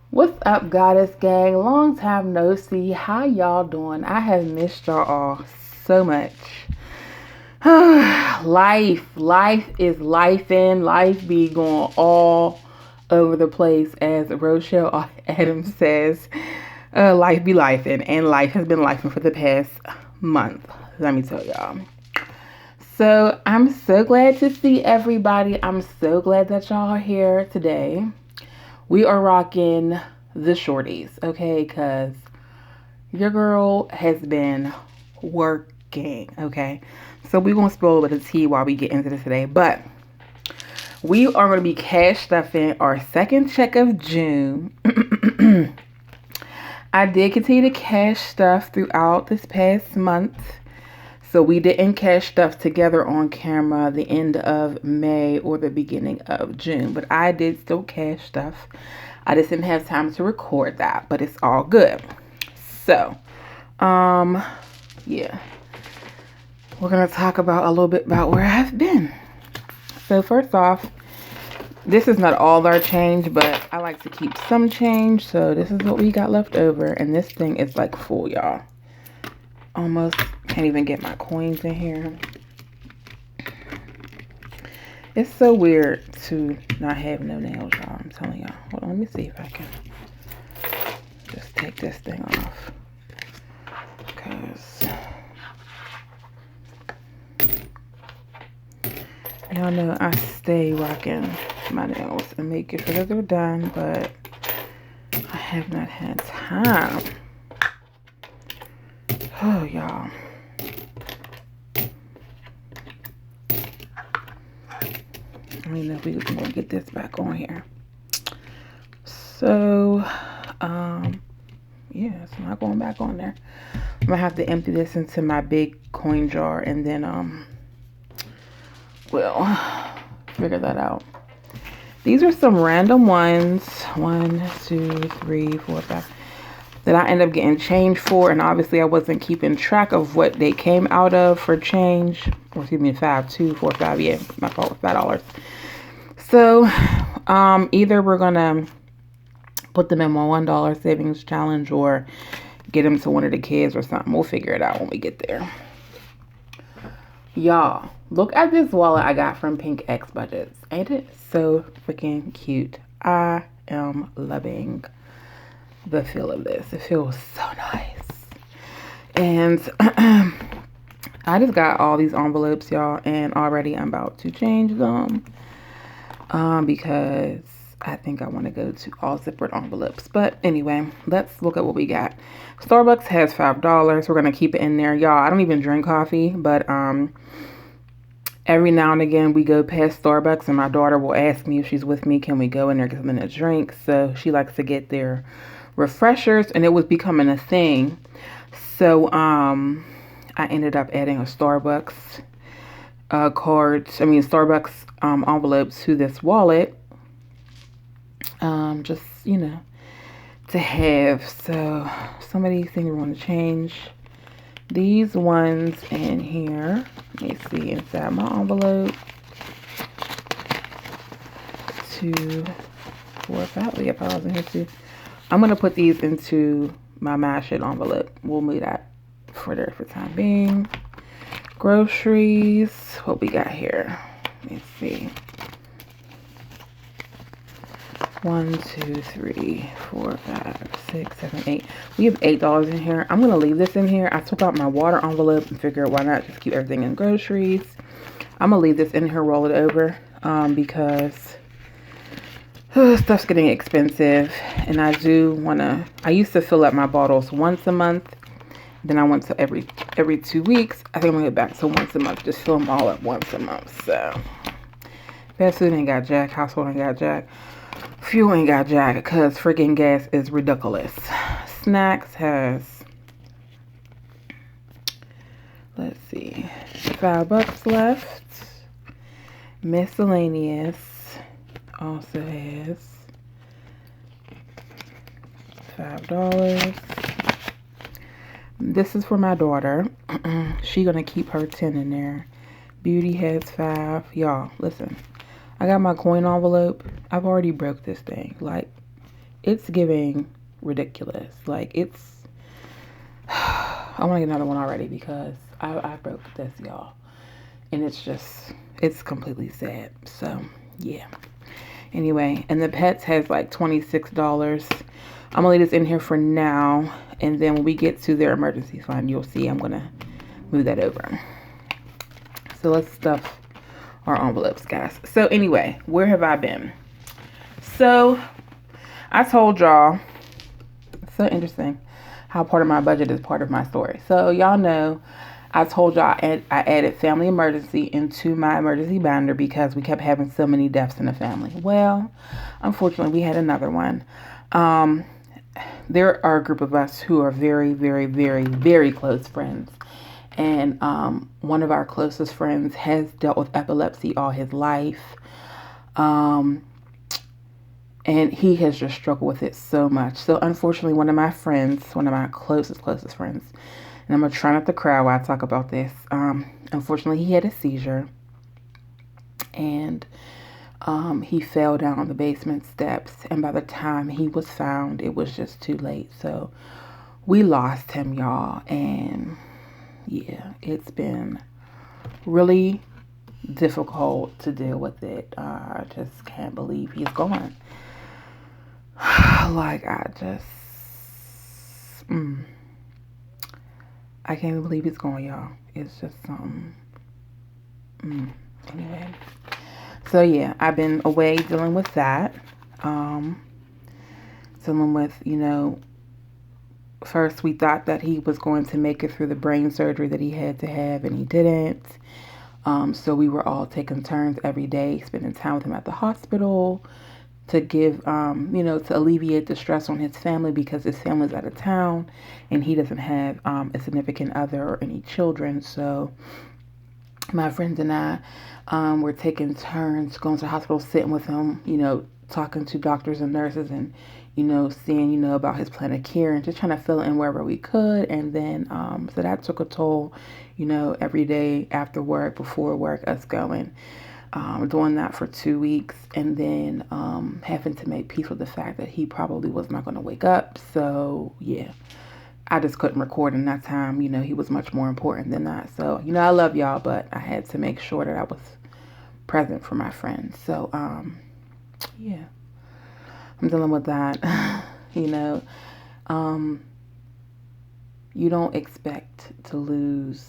What's up, Goddess Gang? Long time no see. How y'all doing? I have missed y'all all so much. life is life be going all over the place, as Rochelle Adams says. Life be lifing, and life has been lifing for the past month. Let me tell y'all. So I'm so glad to see everybody. I'm so glad that y'all are here today. We are rocking the shorties, okay? Because your girl has been working, okay? So we're going to spill a bit of tea while we get into this today. But we are going to be cash stuffing our second check of June. I did continue to cash stuff throughout this past month. So we didn't cash stuff together on camera the end of May or the beginning of June. But I did still cash stuff. I just didn't have time to record that. But it's all good. So, yeah. We're going to talk about a little bit about where I've been. So first off, this is not all our change, but I like to keep some change. So this is what we got left over. And this thing is like full, y'all. Almost can't even get my coins in here. It's so weird to not have no nails, y'all. I'm telling y'all. Hold on, let me see if I can just take this thing off. Because y'all know I stay rocking my nails and making sure that they're done, but I have not had time. Oh, y'all. I don't know if we can get this back on here. So, yeah, it's not going back on there. I'm gonna have to empty this into my big coin jar and then, we'll figure that out. These are some random ones. 1, 2, 3, 4, 5. That I end up getting change for, and obviously I wasn't keeping track of what they came out of for change. Or excuse me, 5, 2, 4, 5. Yeah, my fault with $5. So, either we're gonna put them in my $1 savings challenge or get them to one of the kids or something. We'll figure it out when we get there. Y'all, look at this wallet I got from Pink X Budgets. Ain't it so freaking cute? I am loving the feel of this. It feels so nice. And I just got all these envelopes, y'all, and already I'm about to change them because I think I want to go to all zippered envelopes. But anyway, let's look at what we got. Starbucks has $5. We're gonna keep it in there, y'all. I don't even drink coffee, but every now and again we go past Starbucks and my daughter will ask me if she's with me, can we go in there, get something to drink? So she likes to get their refreshers, and it was becoming a thing. So I ended up adding a Starbucks Starbucks envelope to this wallet, just, you know, to have. So some of these things we want to change. These ones in here, let me see, inside my envelope, 2, 4, 5. We got files in here too. I'm going to put these into my mash it envelope. We'll move that for there for time being. Groceries. What we got here? Let me see. 1, 2, 3, 4, 5, 6, 7, 8. We have $8 in here. I'm going to leave this in here. I took out my water envelope and figured why not just keep everything in groceries. I'm going to leave this in here, roll it over, because stuff's getting expensive, and I do want to, I used to fill up my bottles once a month, then I went to every 2 weeks. I think I'm going to get back to once a month, just fill them all up once a month. So fast food ain't got jack, household ain't got jack, fuel ain't got jack, because freaking gas is ridiculous. Snacks has, let's see, $5 left. Miscellaneous also has $5. This is for my daughter. She gonna keep her 10 in there. Beauty has 5. Y'all, listen. I got my coin envelope. I've already broke this thing. Like, it's giving ridiculous. Like, it's, I want to get another one already because I broke this, y'all. And it's completely sad. So, yeah. Anyway, and the pets has like $26. I'm gonna leave this in here for now, and then when we get to their emergency fund, you'll see I'm gonna move that over. So let's stuff our envelopes, guys. So anyway, where have I been? So I told y'all, it's so interesting how part of my budget is part of my story. So y'all know I told y'all I added family emergency into my emergency binder because we kept having so many deaths in the family. Well, unfortunately, we had another one. There are a group of us who are very, very, very, very close friends. And one of our closest friends has dealt with epilepsy all his life. And he has just struggled with it so much. So unfortunately, one of my closest friends, and I'm going to try not to cry while I talk about this. Unfortunately, he had a seizure. And he fell down the basement steps. And by the time he was found, it was just too late. So we lost him, y'all. And yeah, it's been really difficult to deal with it. I just can't believe he's gone. Like, I can't believe he's gone, y'all. It's just something. Anyway. So, yeah, I've been away dealing with that. Dealing with, first we thought that he was going to make it through the brain surgery that he had to have, and he didn't. So we were all taking turns every day, spending time with him at the hospital to give, to alleviate the stress on his family because his family's out of town and he doesn't have a significant other or any children. So my friends and I were taking turns going to the hospital, sitting with him, talking to doctors and nurses and, seeing, about his plan of care and just trying to fill in wherever we could. And then, so that took a toll, every day after work, before work, us going, doing that for 2 weeks, and then having to make peace with the fact that he probably was not going to wake up. So, yeah, I just couldn't record in that time. He was much more important than that. So, I love y'all, but I had to make sure that I was present for my friends. So, yeah, I'm dealing with that. You don't expect to lose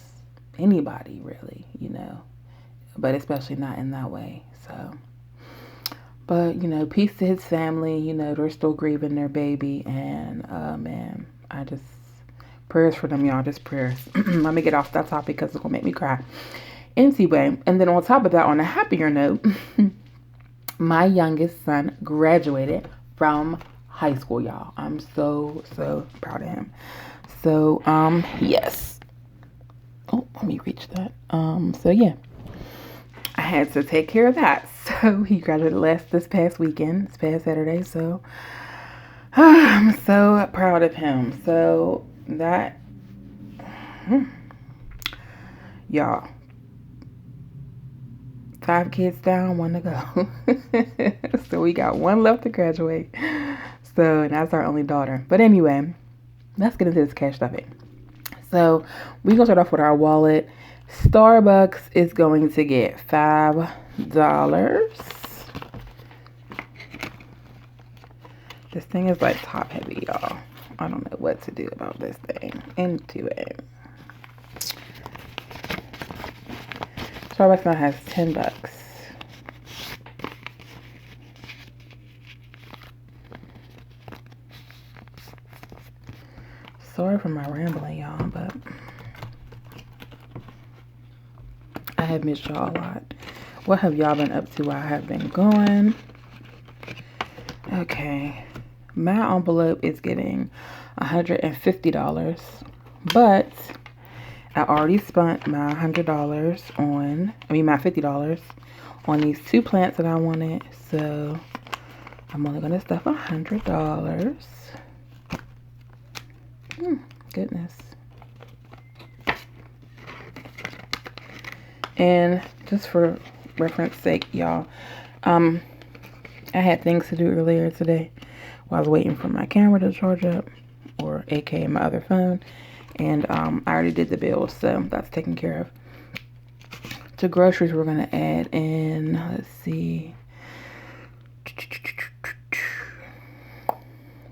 anybody, really, but especially not in that way. So, but, peace to his family. They're still grieving their baby, and man, prayers for them, y'all. Just prayers. Let me get off that topic because it's gonna make me cry. Anyway, and then on top of that, on a happier note, my youngest son graduated from high school, y'all. I'm so proud of him. So yes. Oh, let me reach that. So yeah, I had to take care of that. So he graduated this past Saturday. So I'm so proud of him. So that, y'all, 5 kids down, 1 to go. So we got 1 left to graduate. So, and that's our only daughter. But anyway, let's get into this cash stuffing. So we're going to start off with our wallet. Starbucks is going to get $5. This thing is like top heavy, y'all. I don't know what to do about this thing. Into it. Starbucks now has $10. Sorry for my rambling, y'all, but I have missed y'all a lot. What have y'all been up to while I have been gone? Okay. My envelope is getting $150, but I already spent my $50 on these 2 plants that I wanted. So I'm only going to stuff $100. Goodness. And just for reference sake, y'all, I had things to do earlier today while I was waiting for my camera to charge up, or aka my other phone. And I already did the bills, so that's taken care of. To groceries, we're gonna add in, let's see,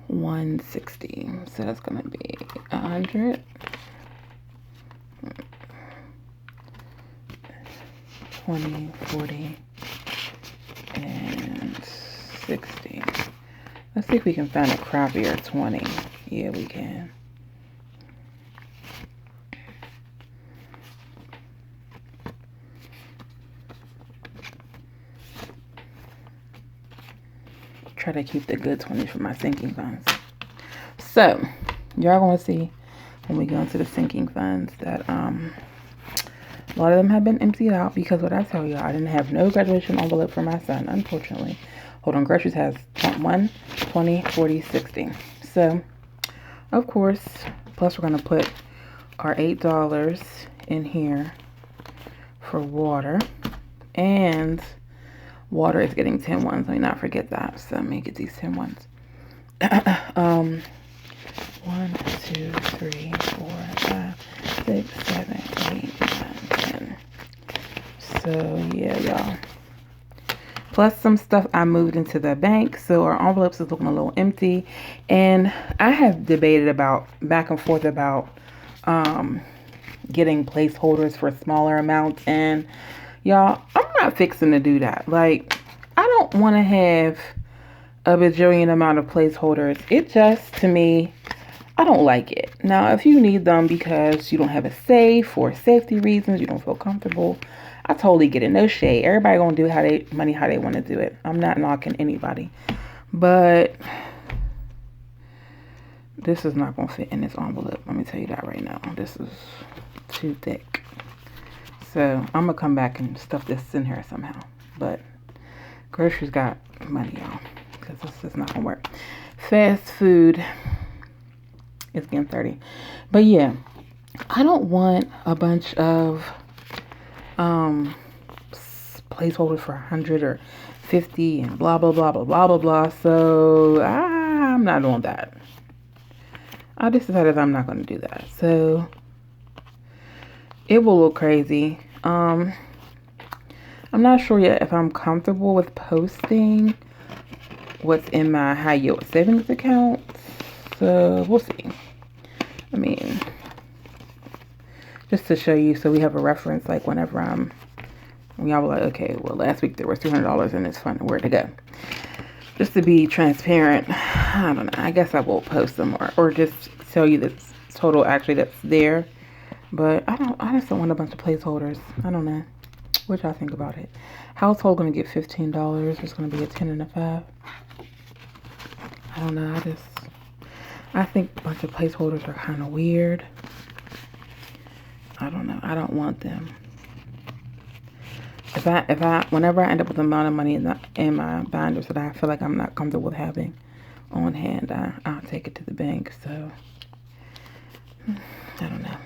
160. So that's gonna be 100, 20, 40, and 60. Let's see if we can find a crappier 20. Yeah, we can. Try to keep the good 20s for my sinking funds. So, y'all gonna see when we go into the sinking funds that a lot of them have been emptied out because what I tell y'all, I didn't have no graduation envelope for my son, unfortunately. Hold on, groceries has 1, 20, 40, 60. So, of course, plus we're gonna put our $8 in here for water, and water is getting 10 ones. Let me not forget that. So let me get these 10 ones. 1, 2, 3, 4, 5, 6, 7, 8, 9, 10. So yeah, y'all. Plus some stuff I moved into the bank, so our envelopes is looking a little empty. And I have debated about back and forth about getting placeholders for smaller amounts, and y'all, I'm not fixing to do that. Like, I don't want to have a bajillion amount of placeholders. It just, to me, I don't like it. Now, if you need them because you don't have a safe or safety reasons, you don't feel comfortable, I totally get it. No shade. Everybody gonna do how they want to do it. I'm not knocking anybody. But this is not gonna fit in this envelope. Let me tell you that right now. This is too thick. So I'm gonna come back and stuff this in here somehow. But groceries got money, y'all, because this is not gonna work. Fast food is getting 30. But yeah, I don't want a bunch of placeholders for 100 or 50 and blah blah blah blah blah blah blah. So I'm not doing that. I just decided I'm not gonna do that. So it will look crazy. I'm not sure yet if I'm comfortable with posting what's in my high yield savings account. So we'll see. I mean, just to show you, so we have a reference, like whenever when y'all were like, okay, well, last week there was $200 in this fund, where'd it go? Just to be transparent, I don't know. I guess I will post them or just tell you the total actually that's there. But I just don't want a bunch of placeholders. I don't know. What y'all think about it? Household gonna get $15. There's gonna be a 10 and a 5. I don't know. I think a bunch of placeholders are kind of weird. I don't know. I don't want them. Whenever I end up with the amount of money in my binders that I feel like I'm not comfortable with having on hand, I'll take it to the bank. So I don't know.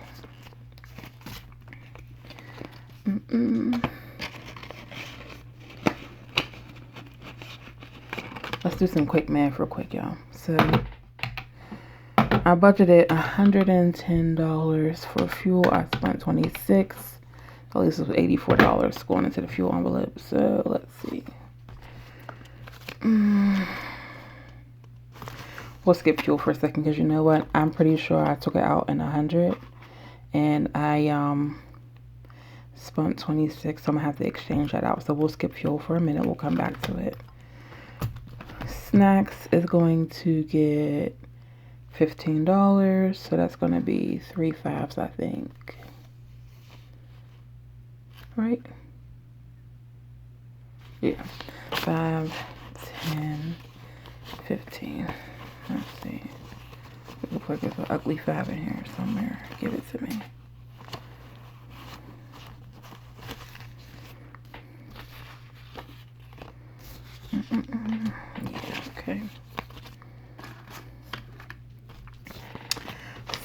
Let's do some quick math real quick, y'all. So I budgeted $110 for fuel. I spent $26. At least it was $84 going into the fuel envelope. So let's see. We'll skip fuel for a second because you know what? I'm pretty sure I took it out in 100, and I spent 26. So I'm gonna have to exchange that out. So we'll skip fuel for a minute. We'll come back to it. Snacks is going to get $15. So that's going to be 3 5s, I think. Right? Yeah. 5, 10, 15. Let's see. It looks like there's an ugly 5 in here somewhere. Give it to me. Yeah, okay.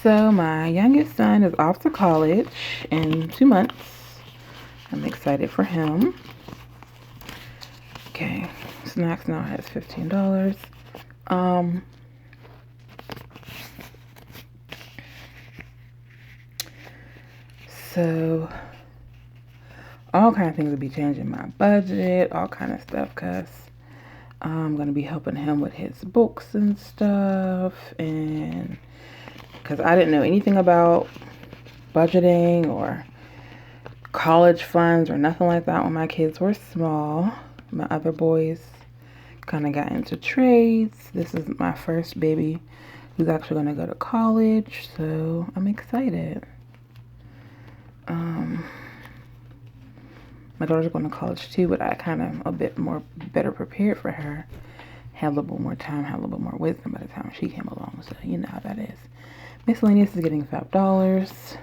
So my youngest son is off to college in 2 months. I'm excited for him. Okay, snacks now has $15. So all kind of things will be changing my budget, all kind of stuff, because I'm going to be helping him with his books and stuff, and because I didn't know anything about budgeting or college funds or nothing like that when my kids were small. My other boys kind of got into trades. This is my first baby who's actually going to go to college, so I'm excited. My daughter's going to college too, but I kind of a bit more better prepared for her. Had a little bit more time, had a little bit more wisdom by the time she came along, so you know how that is. Miscellaneous is getting $5.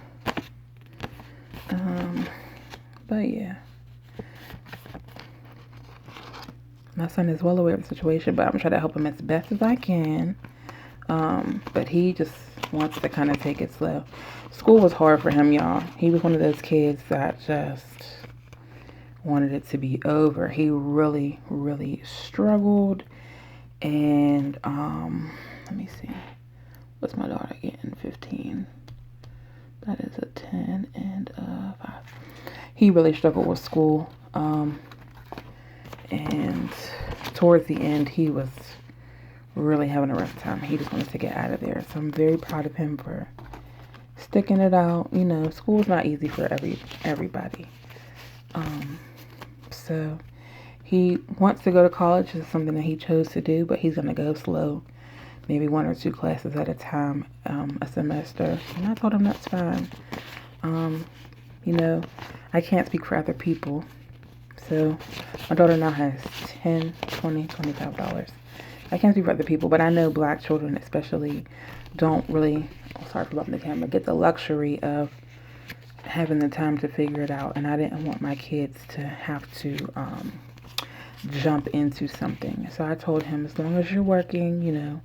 But yeah. My son is well aware of the situation, but I'm trying to help him as best as I can. But he just wants to kind of take it slow. School was hard for him, y'all. He was one of those kids that just wanted it to be over. He really, really struggled. And let me see. What's my daughter getting? 15. That is a 10 and a 5. He really struggled with school. And towards the end, he was really having a rough time. He just wanted to get out of there. So I'm very proud of him for sticking it out. You know, school's not easy for everybody. So he wants to go to college. It's something that he chose to do, but he's going to go slow. Maybe 1 or 2 classes at a time, a semester. And I told him that's fine. You know, I can't speak for other people. So my daughter now has $10, $20, $25. I can't speak for other people, but I know black children especially don't really, sorry for bumping the camera, get the luxury of having the time to figure it out. And I didn't want my kids to have to jump into something. So I told him, as long as you're working, you know,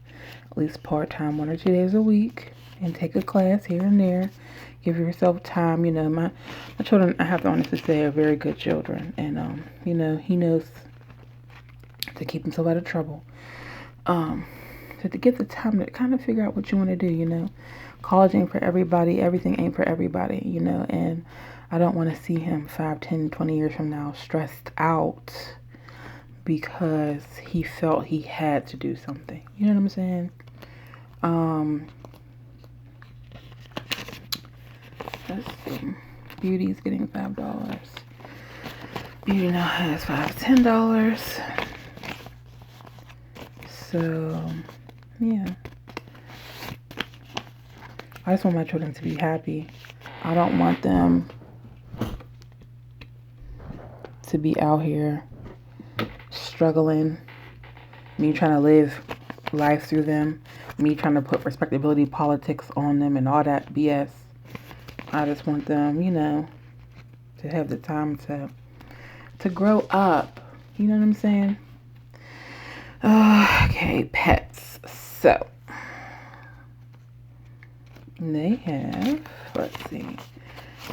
at least part-time, 1 or 2 days a week, and take a class here and there, give yourself time. You know, my children, I have to honestly say, are very good children. And, you know, he knows to keep himself out of trouble. So to get the time to kind of figure out what you want to do, you know. College ain't for everybody. Everything ain't for everybody, you know. And I don't want to see him 5, 10, 20 years from now stressed out because he felt he had to do something. You know what I'm saying? Let's see. Beauty's getting $5. Beauty now has $5, $10. So, yeah. I just want my children to be happy. I don't want them to be out here struggling. Me trying to live life through them. Me trying to put respectability politics on them and all that BS. I just want them, you know, to have the time to grow up. You know what I'm saying? Okay, pets. So they have, let's see,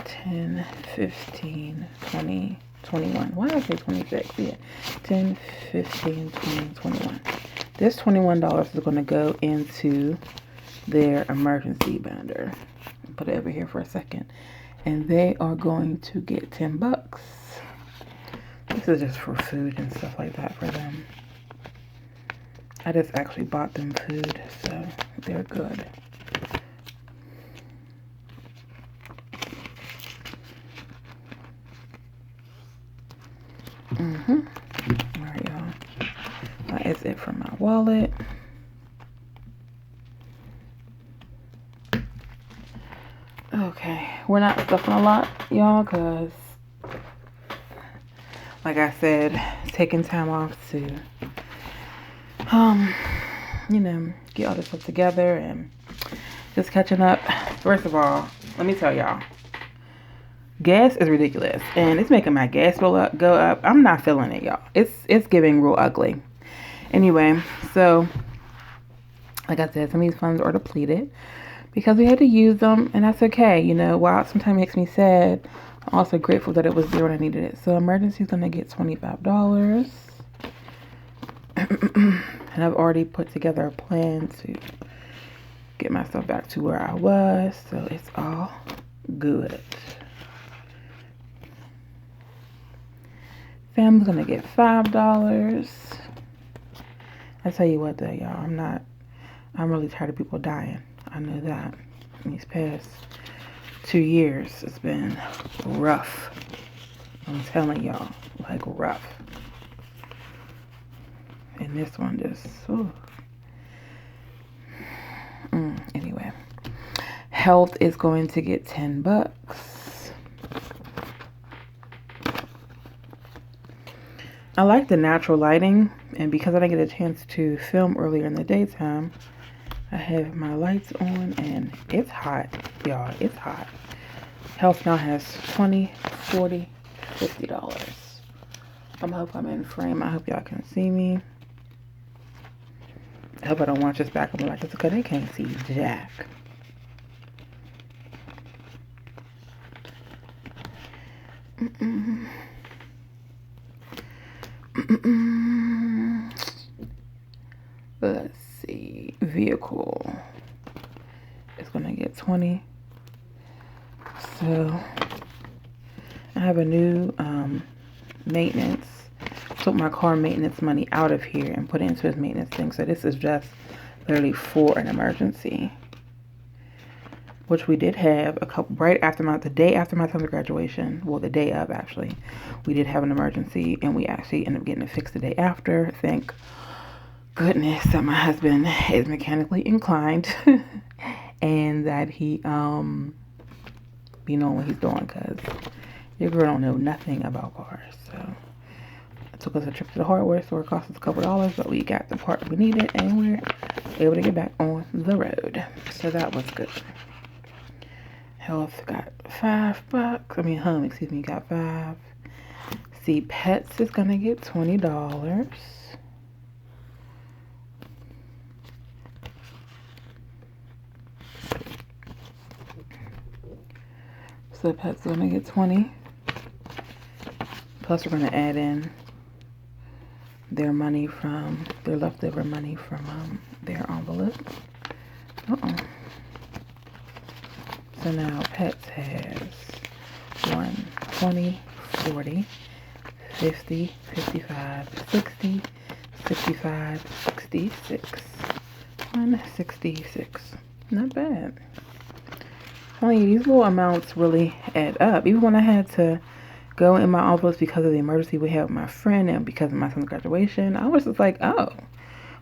10, 15, 20, 21. Why did I say 26? Yeah, 10, 15, 20, 21. This $21 is going to go into their emergency bender. Put it over here for a second. And they are going to get $10. This is just for food and stuff like that for them. I just actually bought them food, so they're good. All right, y'all. That is it for my wallet. Okay, we're not stuffing a lot, y'all, because like I said, taking time off to you know, get all this stuff together and just catching up. First of all, let me tell y'all, gas is ridiculous and it's making my gas go up. I'm not feeling it, y'all. It's giving real ugly. Anyway, so like I said, some of these funds are depleted because we had to use them, and that's okay. You know, while it sometimes makes me sad, I'm also grateful that it was there when I needed it. So emergency's gonna get $25. And I've already put together a plan to get myself back to where I was. So it's all good. Fam's gonna get $5. I tell you what though, y'all, I'm really tired of people dying. I know that. These past 2 years, it's been rough. I'm telling y'all, like rough. And this one just, ooh. Anyway, health is going to get $10. I like the natural lighting, and because I didn't get a chance to film earlier in the daytime, I have my lights on, and it's hot, y'all. It's hot. Health now has $20, $40, $50. I hope I'm in frame. I hope y'all can see me. I hope I don't watch this back and be like, it's because they can't see jack. Let's see. Vehicle is going to get 20. So I have a new maintenance. Took my car maintenance money out of here and put it into his maintenance thing. So this is just literally for an emergency, which we did have a couple right after the day after my son's graduation. Well, the day of actually, we did have an emergency, and we actually ended up getting it fixed the day after. Thank goodness that my husband is mechanically inclined and that he be knowing what he's doing, because your girl don't know nothing about cars. So it took us a trip to the hardware store. It cost us a couple dollars, but we got the part we needed, and we're able to get back on the road. So that was good. Health got $5. I mean, home, excuse me, got $5. See, pets is gonna get $20. So pets are gonna get 20. Plus, we're gonna add in their money from their leftover money from their envelope. So now pets has 1, 20, 40, 50, 55, 60, 65, 66. 166. Not bad. These little amounts really add up. Even when I had to go in my envelopes because of the emergency we had with my friend and because of my son's graduation, I was just like, oh,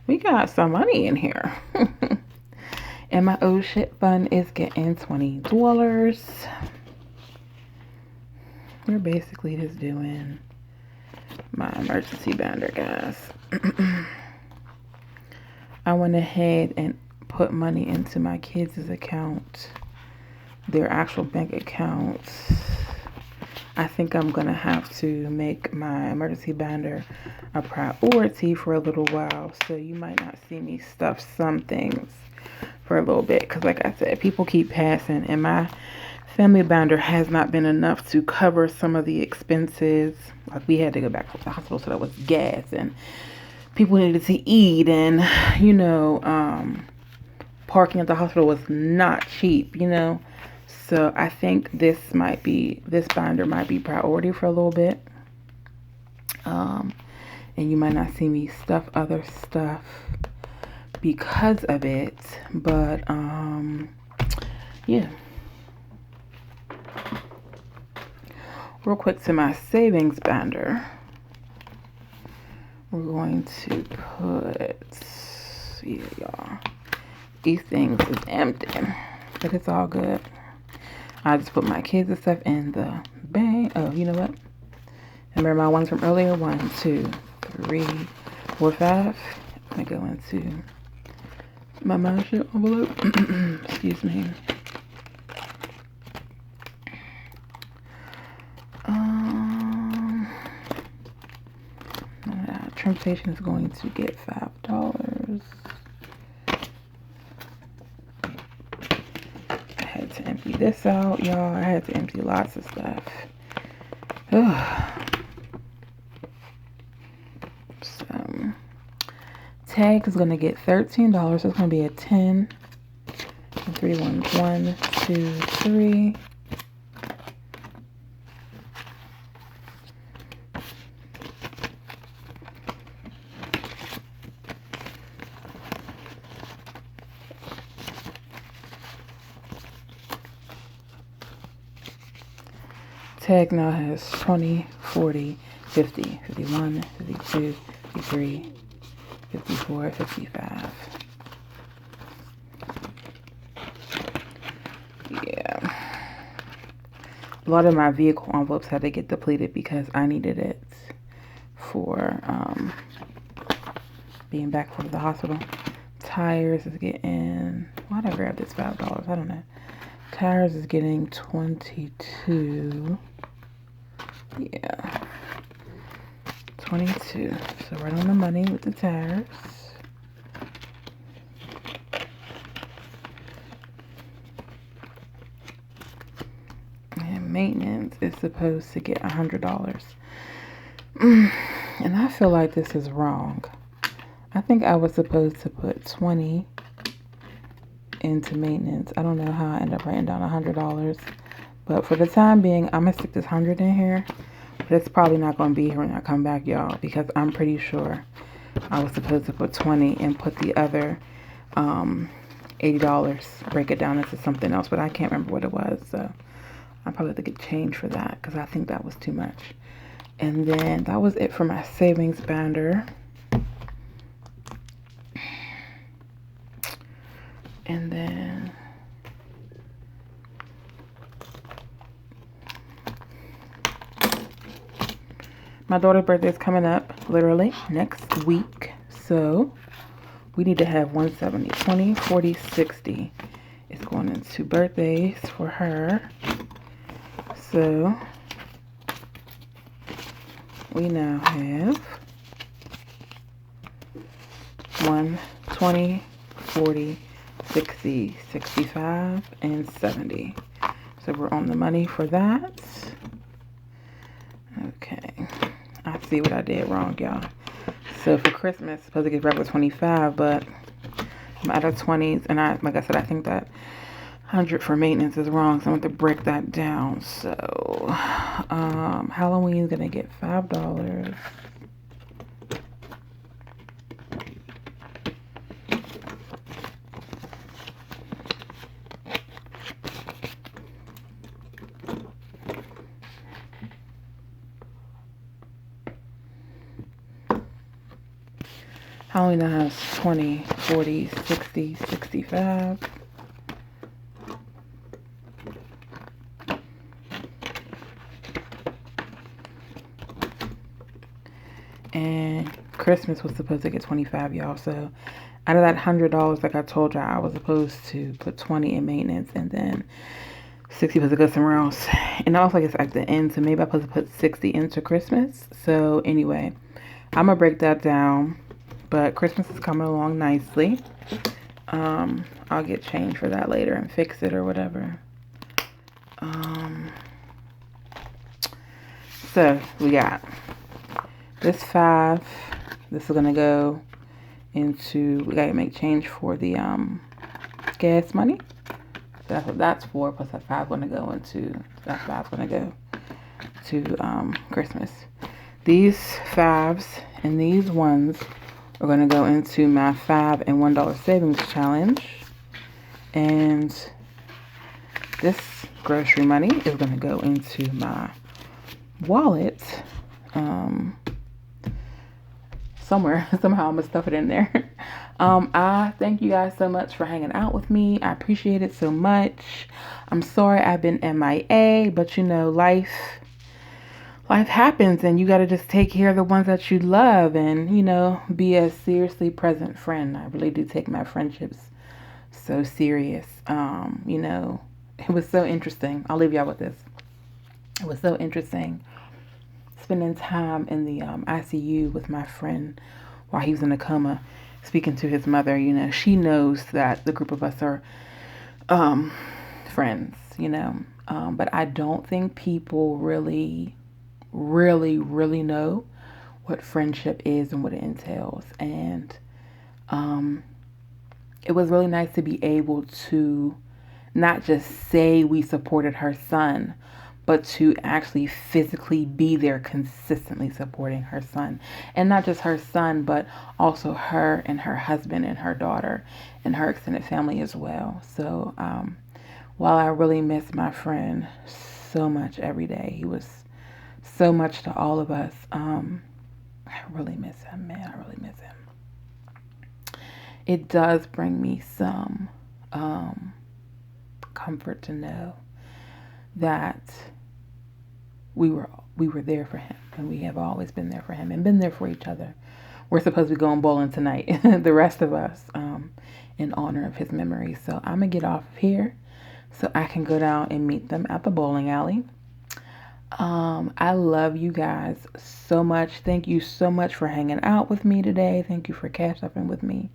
we got some money in here. And my oh shit fund is getting $20. We're basically just doing my emergency bander, guys. I went ahead and put money into my kids' account, their actual bank accounts. I think I'm gonna have to make my emergency bander a priority for a little while, so you might not see me stuff some things for a little bit, because like I said, people keep passing, and my family bander has not been enough to cover some of the expenses. Like, we had to go back to the hospital, so that was gas, and people needed to eat, and parking at the hospital was not cheap, So I think this binder might be priority for a little bit. And you might not see me stuff other stuff because of it. But yeah. Real quick to my savings binder. We're going to put, yeah, y'all. These things is empty, but it's all good. I just put my kids and stuff in the bag. Oh, you know what? Remember my ones from earlier? 1, 2, 3, 4, 5. I'm gonna go into my membership envelope. Excuse me. Transportation is going to get $5. I had to empty this out, y'all. I had to empty lots of stuff. Ugh. So, Tag is going to get $13. So it's going to be a 10 and 3 ones. 1, 2, 3. Tag now has 20, 40, 50, 51, 52, 53, 54, 55. Yeah. A lot of my vehicle envelopes had to get depleted because I needed it for being back from the hospital. Tires is getting, why'd I grab this $5? I don't know. Tires is getting 22. Yeah. 22. So right on the money with the tires. And maintenance is supposed to get $100. And I feel like this is wrong. I think I was supposed to put 20 into maintenance. I don't know how I ended up writing down $100. But for the time being, I'm going to stick this 100 in here. But it's probably not going to be here when I come back, y'all. Because I'm pretty sure I was supposed to put 20 and put the other $80. Break it down into something else. But I can't remember what it was. So I'll probably have to get change for that. Because I think that was too much. And then that was it for my savings binder. And then my daughter's birthday is coming up literally next week. So we need to have 170, 20, 40, 60. It's going into birthdays for her. So we now have 1, 20, 40, 60, 65, and 70. So we're on the money for that. Okay. I see what I did wrong, y'all. So for Christmas, I'm supposed to get regular 25, but I'm out of 20s. And like I said, I think that 100 for maintenance is wrong. So I'm going to break that down. So Halloween is going to get $5. Halloween has 20, 40, 60, 65. And Christmas was supposed to get 25, y'all. So out of that $100, like I told y'all, I was supposed to put 20 in maintenance and then 60 was to go somewhere else. And also, like it's at the end, so maybe I'm supposed to put 60 into Christmas. So anyway, I'm gonna break that down. But Christmas is coming along nicely. I'll get change for that later and fix it or whatever. So we got this 5. This is gonna go into, we gotta make change for the gas money. So that's what that's for. Plus that 5 gonna go into, that 5 gonna go to Christmas. These 5s and these 1s are going to go into my $5 and $1 savings challenge. And this grocery money is going to go into my wallet. Somewhere. Somehow I'm going to stuff it in there. I thank you guys so much for hanging out with me. I appreciate it so much. I'm sorry I've been MIA, but you know, life happens and you got to just take care of the ones that you love and, you know, be a seriously present friend. I really do take my friendships so serious. You know, it was so interesting. I'll leave y'all with this. It was so interesting spending time in the ICU with my friend while he was in a coma, speaking to his mother. You know, she knows that the group of us are friends, you know, but I don't think people really know what friendship is and what it entails. And Um, it was really nice to be able to not just say we supported her son, but to actually physically be there consistently supporting her son. And not just her son, but also her and her husband and her daughter and her extended family as well. So while I really miss my friend so much every day, he was so much to all of us. I really miss him, man. I really miss him. It does bring me some comfort to know that we were there for him, and we have always been there for him and been there for each other. We're supposed to be going bowling tonight, the rest of us, in honor of his memory. So I'm gonna get off of here so I can go down and meet them at the bowling alley. I love you guys so much. Thank you so much for hanging out with me today. Thank you for catching up with me.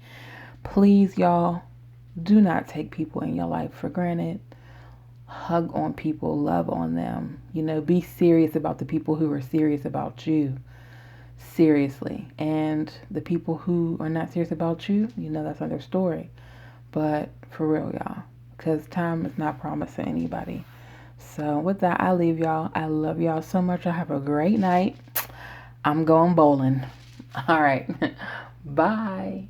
Please, y'all, do not take people in your life for granted. Hug on people, love on them. You know, be serious about the people who are serious about you. Seriously. And the people who are not serious about you, you know, that's another story. But for real, y'all, because time is not promised to anybody. So with that, I leave y'all. I love y'all so much. I have a great night. I'm going bowling. All right. Bye.